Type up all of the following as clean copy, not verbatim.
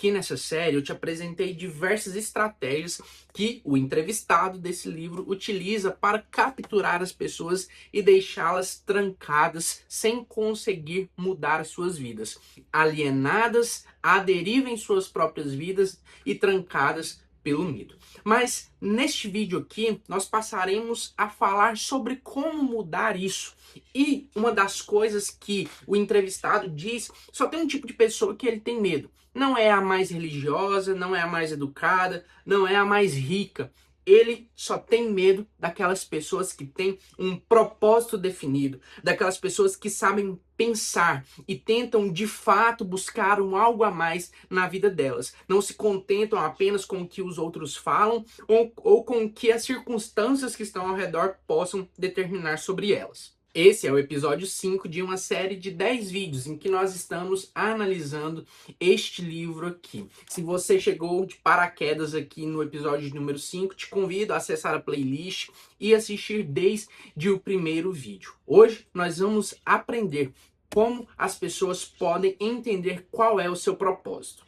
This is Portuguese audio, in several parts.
Aqui nessa série eu te apresentei diversas estratégias que o entrevistado desse livro utiliza para capturar as pessoas e deixá-las trancadas sem conseguir mudar as suas vidas, alienadas, à deriva em suas próprias vidas e trancadas pelo medo. Mas neste vídeo aqui nós passaremos a falar sobre como mudar isso. E uma das coisas que o entrevistado diz, só tem um tipo de pessoa que ele tem medo. Não é a mais religiosa, não é a mais educada, não é a mais rica. Ele só tem medo daquelas pessoas que têm um propósito definido, daquelas pessoas que sabem pensar e tentam de fato buscar algo a mais na vida delas. Não se contentam apenas com o que os outros falam ou com o que as circunstâncias que estão ao redor possam determinar sobre elas. Esse é o episódio 5 de uma série de 10 vídeos em que nós estamos analisando este livro aqui. Se você chegou de paraquedas aqui no episódio número 5, te convido a acessar a playlist e assistir desde o primeiro vídeo. Hoje nós vamos aprender como as pessoas podem entender qual é o seu propósito.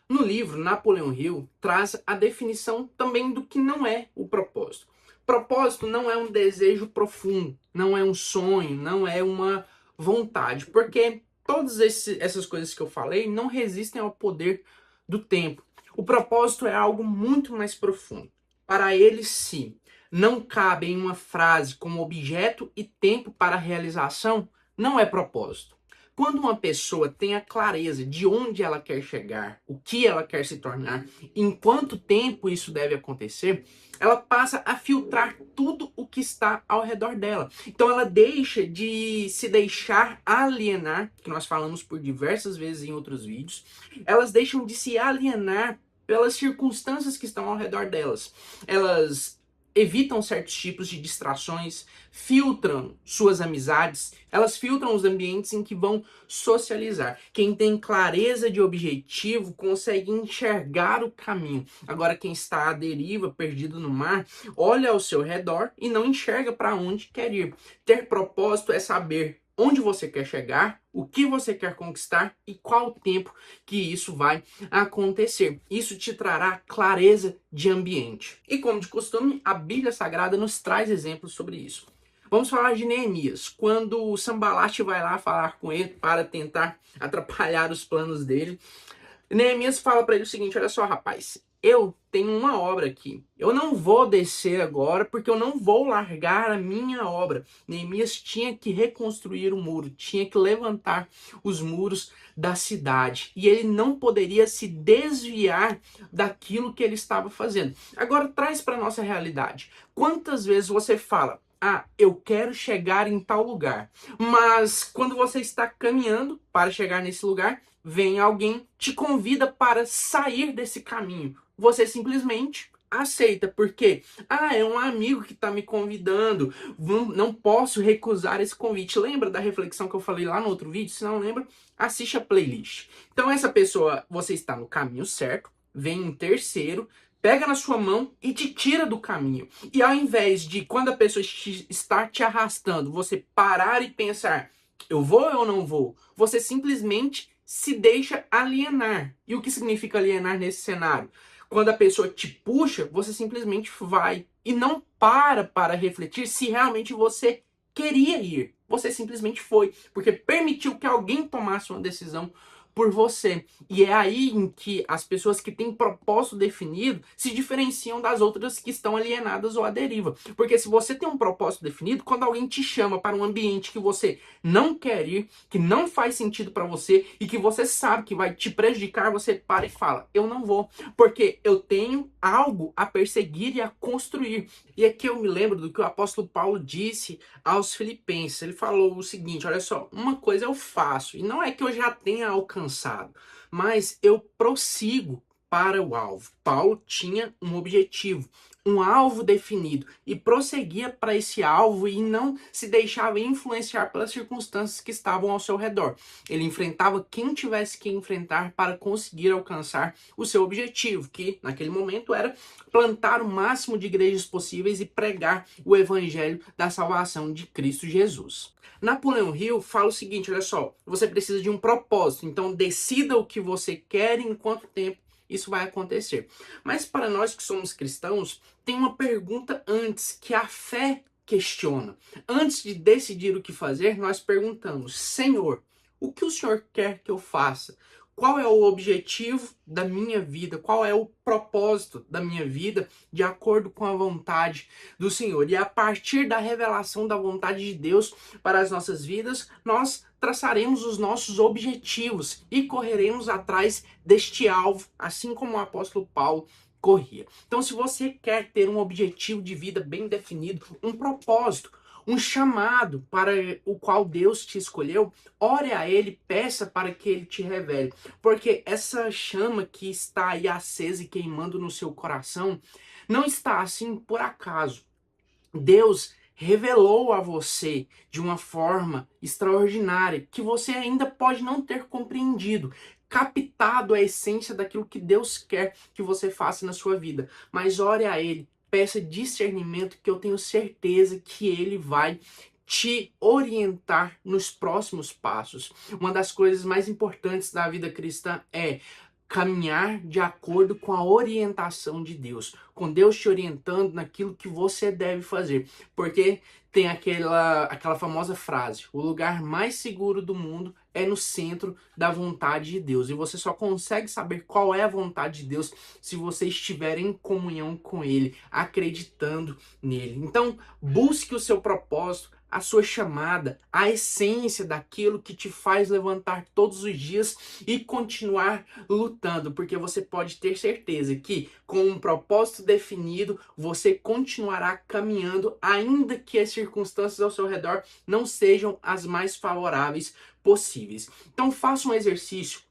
No livro, Napoleon Hill traz a definição também do que não é o propósito. Propósito não é um desejo profundo, não é um sonho, não é uma vontade, porque todas essas coisas que eu falei não resistem ao poder do tempo. O propósito é algo muito mais profundo. Para ele, sim, não cabe em uma frase como objeto e tempo para a realização, não é propósito. Quando uma pessoa tem a clareza de onde ela quer chegar, o que ela quer se tornar, em quanto tempo isso deve acontecer, ela passa a filtrar tudo o que está ao redor dela. Então ela deixa de se deixar alienar, que nós falamos por diversas vezes em outros vídeos, elas deixam de se alienar pelas circunstâncias que estão ao redor delas. Elas evitam certos tipos de distrações, filtram suas amizades, elas filtram os ambientes em que vão socializar. Quem tem clareza de objetivo consegue enxergar o caminho. Agora, quem está à deriva, perdido no mar, olha ao seu redor e não enxerga para onde quer ir. Ter propósito é saber onde você quer chegar, o que você quer conquistar e qual o tempo que isso vai acontecer. Isso te trará clareza de ambiente. E como de costume, a Bíblia Sagrada nos traz exemplos sobre isso. Vamos falar de Neemias, quando o Sanbalat vai lá falar com ele para tentar atrapalhar os planos dele. Neemias fala para ele o seguinte: olha só, rapaz, eu tenho uma obra aqui. Eu não vou descer agora porque eu não vou largar a minha obra. Neemias tinha que reconstruir o muro, tinha que levantar os muros da cidade. E ele não poderia se desviar daquilo que ele estava fazendo. Agora traz para a nossa realidade. Quantas vezes você fala: ah, eu quero chegar em tal lugar. Mas quando você está caminhando para chegar nesse lugar, vem alguém, te convida para sair desse caminho. Você simplesmente aceita, porque é um amigo que está me convidando, não posso recusar esse convite. Lembra da reflexão que eu falei lá no outro vídeo? Se não lembra, assiste a playlist. Então essa pessoa, você está no caminho certo, vem um terceiro, pega na sua mão e te tira do caminho. E ao invés de, quando a pessoa está te arrastando, você parar e pensar: eu vou ou não vou? Você simplesmente se deixa alienar. E o que significa alienar nesse cenário? Quando a pessoa te puxa, você simplesmente vai e não para refletir se realmente você queria ir. Você simplesmente foi, porque permitiu que alguém tomasse uma decisão por você. E é aí em que as pessoas que têm propósito definido se diferenciam das outras que estão alienadas ou à deriva. Porque se você tem um propósito definido, quando alguém te chama para um ambiente que você não quer ir, que não faz sentido para você e que você sabe que vai te prejudicar, você para e fala: eu não vou, porque eu tenho algo a perseguir e a construir. E aqui eu me lembro do que o apóstolo Paulo disse aos Filipenses. Ele falou o seguinte: olha só, uma coisa eu faço, e não é que eu já tenha alcançado, mas eu prossigo para o alvo. Paulo tinha um objetivo, um alvo definido e prosseguia para esse alvo e não se deixava influenciar pelas circunstâncias que estavam ao seu redor. Ele enfrentava quem tivesse que enfrentar para conseguir alcançar o seu objetivo, que naquele momento era plantar o máximo de igrejas possíveis e pregar o evangelho da salvação de Cristo Jesus. Napoleão Hill fala o seguinte, olha só, você precisa de um propósito, então decida o que você quer e em quanto tempo isso vai acontecer. Mas para nós que somos cristãos, tem uma pergunta antes que a fé questiona. Antes de decidir o que fazer, nós perguntamos: Senhor, o que o Senhor quer que eu faça? Qual é o objetivo da minha vida? Qual é o propósito da minha vida de acordo com a vontade do Senhor? E a partir da revelação da vontade de Deus para as nossas vidas, nós traçaremos os nossos objetivos e correremos atrás deste alvo, assim como o apóstolo Paulo corria. Então, se você quer ter um objetivo de vida bem definido, um propósito, um chamado para o qual Deus te escolheu, ore a Ele, peça para que Ele te revele. Porque essa chama que está aí acesa e queimando no seu coração, não está assim por acaso. Deus revelou a você de uma forma extraordinária que você ainda pode não ter compreendido, captado a essência daquilo que Deus quer que você faça na sua vida. Mas ore a Ele, peça discernimento, que eu tenho certeza que Ele vai te orientar nos próximos passos. Uma das coisas mais importantes da vida cristã é caminhar de acordo com a orientação de Deus, com Deus te orientando naquilo que você deve fazer, porque tem aquela famosa frase: o lugar mais seguro do mundo é no centro da vontade de Deus, e você só consegue saber qual é a vontade de Deus se você estiver em comunhão com Ele, acreditando nele. Então, busque o seu propósito, a sua chamada, a essência daquilo que te faz levantar todos os dias e continuar lutando, porque você pode ter certeza que com um propósito definido, você continuará caminhando, ainda que as circunstâncias ao seu redor não sejam as mais favoráveis possíveis. Então faça um exercício.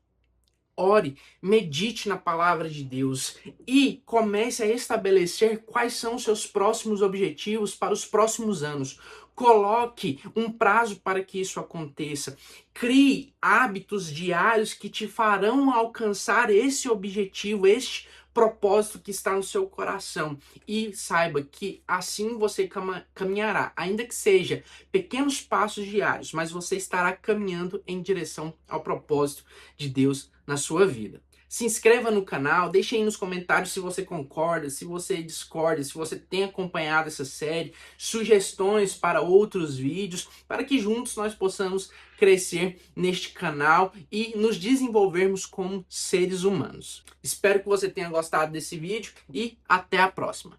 Ore, medite na palavra de Deus e comece a estabelecer quais são os seus próximos objetivos para os próximos anos. Coloque um prazo para que isso aconteça. Crie hábitos diários que te farão alcançar esse objetivo, este propósito que está no seu coração. E saiba que assim você caminhará, ainda que seja pequenos passos diários, mas você estará caminhando em direção ao propósito de Deus na sua vida. Se inscreva no canal, deixe aí nos comentários se você concorda, se você discorda, se você tem acompanhado essa série, sugestões para outros vídeos, para que juntos nós possamos crescer neste canal e nos desenvolvermos como seres humanos. Espero que você tenha gostado desse vídeo e até a próxima.